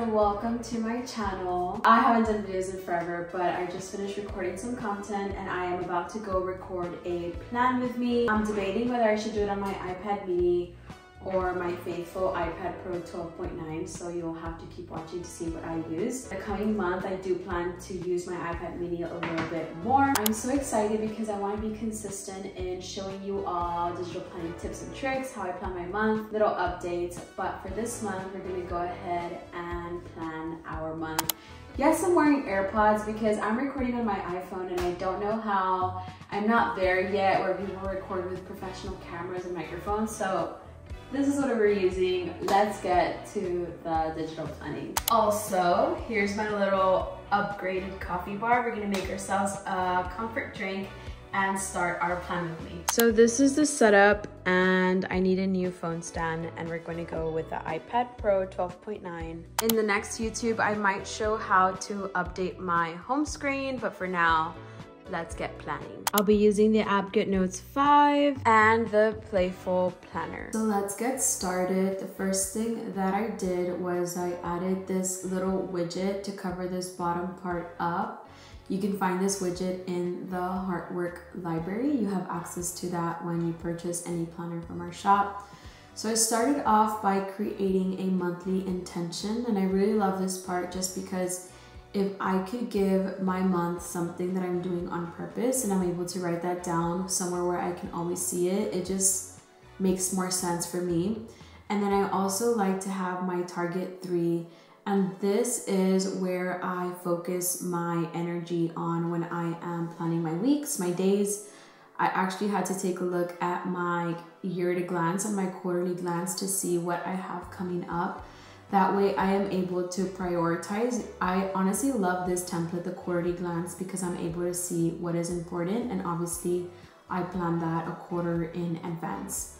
and welcome to my channel. I haven't done videos in forever, but I just finished recording some content and I am about to go record a plan with me. I'm debating whether I should do it on my iPad mini or my faithful iPad Pro 12.9, so you'll have to keep watching to see what I use. The coming month, I do plan to use my iPad mini a little bit more. I'm so excited because I want to be consistent in showing you all digital planning tips and tricks, how I plan my month, little updates. But for this month, we're gonna go ahead and plan our month. Yes, I'm wearing AirPods because I'm recording on my iPhone and I don't know how, I'm not there yet where people record with professional cameras and microphones, so this is what we're using. Let's get to the digital planning. Also, here's my little upgraded coffee bar. We're gonna make ourselves a comfort drink and start our plan with me. So this is the setup and I need a new phone stand and we're going to go with the iPad Pro 12.9. In the next YouTube, I might show how to update my home screen, but for now, let's get planning. I'll be using the app GoodNotes 5 and the Playful Planner. So let's get started. The first thing that I did was I added this little widget to cover this bottom part up. You can find this widget in the Heartwork library. You have access to that when you purchase any planner from our shop. So I started off by creating a monthly intention, and I really love this part just because if I could give my month something that I'm doing on purpose and I'm able to write that down somewhere where I can always see it, it just makes more sense for me. And then I also like to have my target 3, and this is where I focus my energy on when I am planning my weeks, my days. I actually had to take a look at my year at a glance and my quarterly glance to see what I have coming up. That way I am able to prioritize. I honestly love this template, the quarterly glance, because I'm able to see what is important, and obviously I plan that a quarter in advance.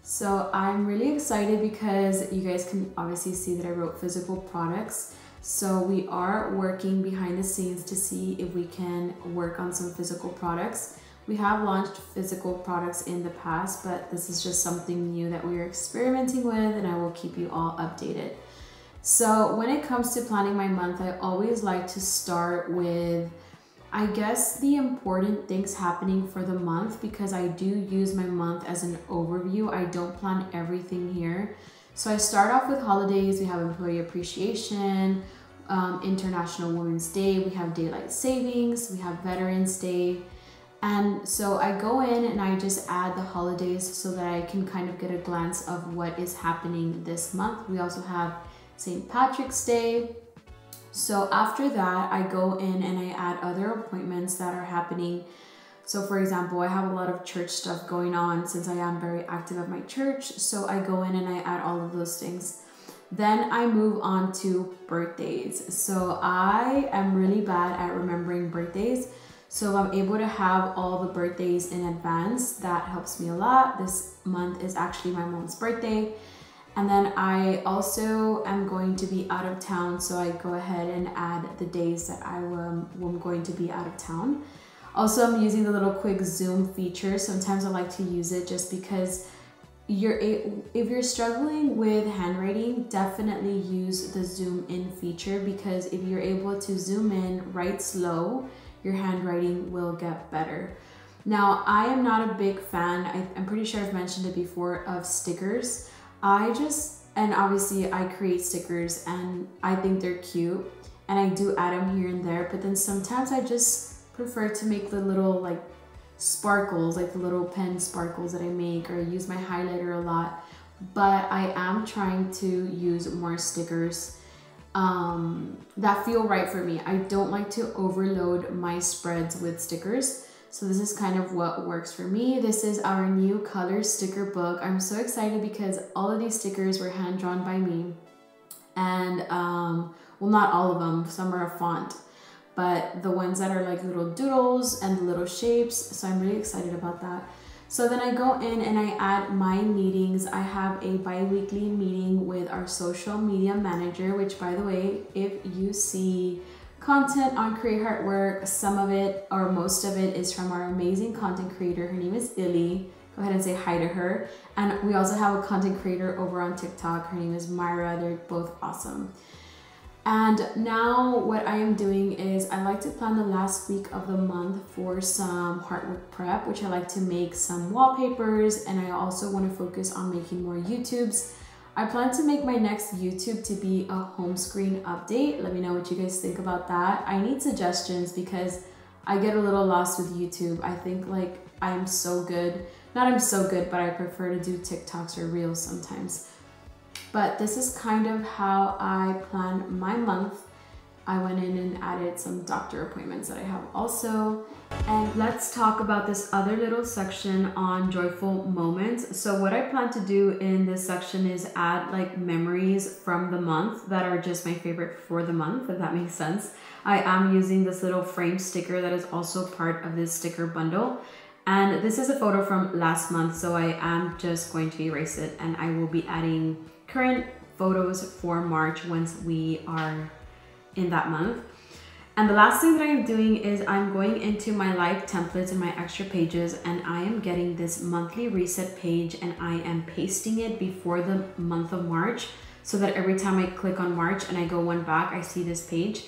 So I'm really excited because you guys can obviously see that I wrote physical products. So we are working behind the scenes to see if we can work on some physical products. We have launched physical products in the past, but this is just something new that we are experimenting with, and I will keep you all updated. So when it comes to planning my month, I always like to start with, I guess, the important things happening for the month, because I do use my month as an overview. I don't plan everything here. So I start off with holidays. We have Employee Appreciation, International Women's Day, we have Daylight Savings, we have Veterans Day. And so I go in and I just add the holidays so that I can kind of get a glance of what is happening this month. We also have St. Patrick's Day. So after that, I go in and I add other appointments that are happening. So for example, I have a lot of church stuff going on since I am very active at my church. So I go in and I add all of those things. Then I move on to birthdays. So I am really bad at remembering birthdays. So if I'm able to have all the birthdays in advance, that helps me a lot. This month is actually my mom's birthday. And then I also am going to be out of town, so I go ahead and add the days that I'm going to be out of town. Also, I'm using the little quick zoom feature. Sometimes I like to use it just because if you're struggling with handwriting, definitely use the zoom in feature, because if you're able to zoom in, write slow, your handwriting will get better. Now, I am not a big fan, I'm pretty sure I've mentioned it before, of stickers. And obviously I create stickers and I think they're cute and I do add them here and there, but then sometimes I just prefer to make the little like sparkles, like the little pen sparkles that I make, or I use my highlighter a lot. But I am trying to use more stickers that feel right for me. I don't like to overload my spreads with stickers. So this is kind of what works for me. This is our new color sticker book. I'm so excited because all of these stickers were hand drawn by me. And well, not all of them, some are a font, but the ones that are like little doodles and little shapes. So I'm really excited about that. So then I go in and I add my meetings. I have a bi-weekly meeting with our social media manager, which, by the way, if you see content on Create Heartwork, some of it or most of it is from our amazing content creator. Her name is Illy. Go ahead and say hi to her. And we also have a content creator over on TikTok. Her name is Myra. They're both awesome. And now what I am doing is I like to plan the last week of the month for some artwork prep, which I like to make some wallpapers, and I also want to focus on making more YouTubes. I plan to make my next YouTube to be a home screen update. Let me know what you guys think about that. I need suggestions because I get a little lost with YouTube. I think like I'm so good. Not I'm so good, but I prefer to do TikToks or Reels sometimes. But this is kind of how I plan my month. I went in and added some doctor appointments that I have also. And let's talk about this other little section on joyful moments. So what I plan to do in this section is add like memories from the month that are just my favorite for the month, if that makes sense. I am using this little frame sticker that is also part of this sticker bundle. And this is a photo from last month, so I am just going to erase it, and I will be adding current photos for March once we are in that month. And the last thing that I'm doing is I'm going into my live templates and my extra pages, and I am getting this monthly reset page, and I am pasting it before the month of March so that every time I click on March and I go one back, I see this page.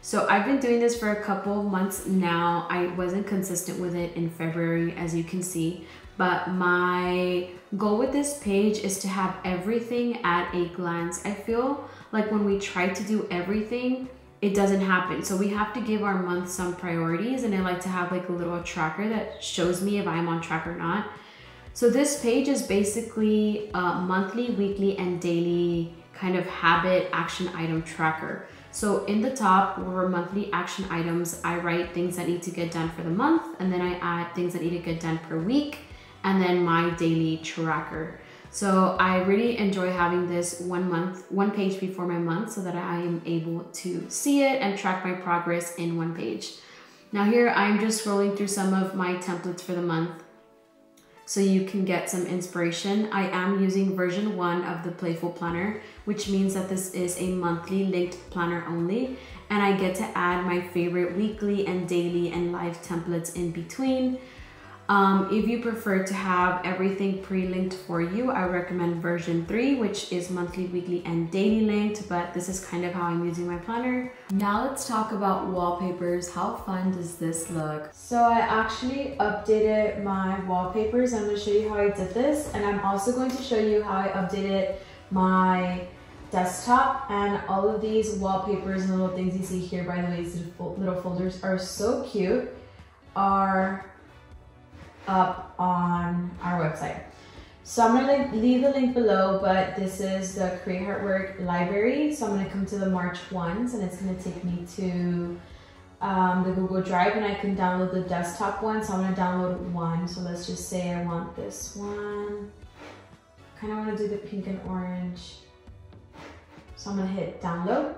So I've been doing this for a couple months now. I wasn't consistent with it in February, as you can see, but my goal with this page is to have everything at a glance. I feel like when we try to do everything, it doesn't happen. So we have to give our month some priorities, and I like to have like a little tracker that shows me if I'm on track or not. So this page is basically a monthly, weekly, and daily kind of habit action item tracker. So in the top were monthly action items. I write things that need to get done for the month, and then I add things that need to get done per week, and then my daily tracker. So I really enjoy having this one page before my month so that I am able to see it and track my progress in one page. Now here I'm just scrolling through some of my templates for the month so you can get some inspiration. I am using version 1 of the Playful Planner, which means that this is a monthly linked planner only, and I get to add my favorite weekly and daily and live templates in between. If you prefer to have everything pre-linked for you, I recommend version 3, which is monthly, weekly, and daily linked, but this is kind of how I'm using my planner. Now let's talk about wallpapers. How fun does this look? So I actually updated my wallpapers. I'm going to show you how I did this, and I'm also going to show you how I updated my desktop. And all of these wallpapers and little things you see here, by the way, these little folders are so cute, are up on our website. So I'm gonna leave the link below, but this is the Create Artwork library. So I'm gonna come to the March ones, and it's gonna take me to the Google Drive, and I can download the desktop one. So I'm gonna download one. So let's just say I want this one. Kind of want to do the pink and orange. So I'm gonna hit download.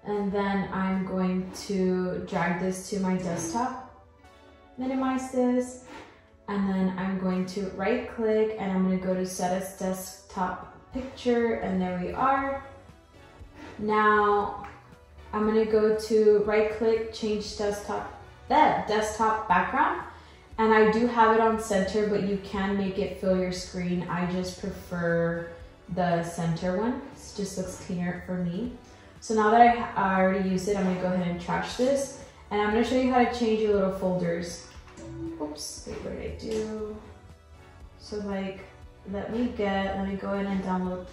And then I'm going to drag this to my desktop. Minimize this, and then I'm going to right click, and I'm going to go to set as desktop picture, and there we are. Now I'm going to go to right click, change desktop background, and I do have it on center, but you can make it fill your screen. I just prefer the center one. It just looks cleaner for me. So now that I already used it, I'm going to go ahead and trash this, and I'm going to show you how to change your little folders. Oops, wait, what did I do? So like, let me go ahead and download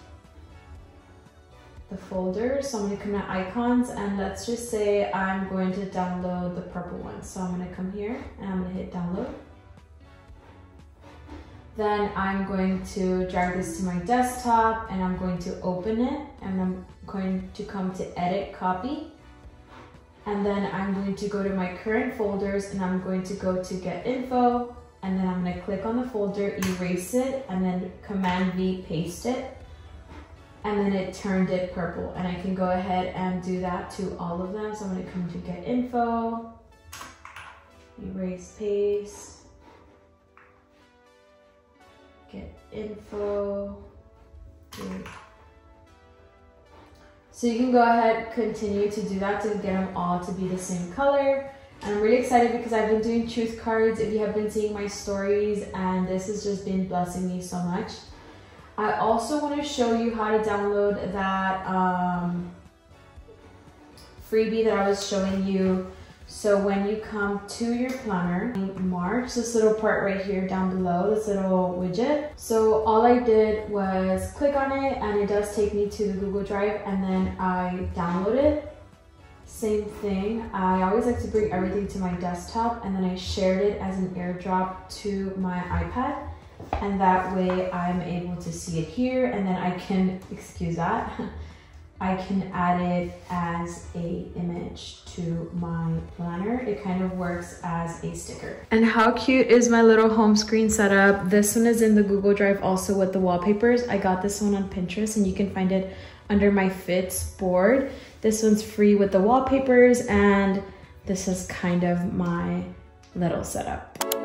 the folder. So I'm gonna come to icons, and let's just say I'm going to download the purple one. So I'm gonna come here and I'm gonna hit download. Then I'm going to drag this to my desktop, and I'm going to open it, and I'm going to come to edit, copy. And then I'm going to go to my current folders, and I'm going to go to get info, and then I'm going to click on the folder, erase it, and then Command V, paste it. And then it turned it purple, and I can go ahead and do that to all of them. So I'm going to come to get info, erase, paste, get info, so you can go ahead, continue to do that to get them all to be the same color. And I'm really excited because I've been doing truth cards if you have been seeing my stories, and this has just been blessing me so much. I also want to show you how to download that freebie that I was showing you. So when you come to your planner, mark this little part right here down below, this little widget. So all I did was click on it and it does take me to the Google Drive, and then I download it. Same thing, I always like to bring everything to my desktop, and then I shared it as an airdrop to my iPad. And that way I'm able to see it here, and then I can, excuse that, I can add it as a image to my planner. It kind of works as a sticker. And how cute is my little home screen setup? This one is in the Google Drive also with the wallpapers. I got this one on Pinterest, and you can find it under my fits board. This one's free with the wallpapers, and this is kind of my little setup.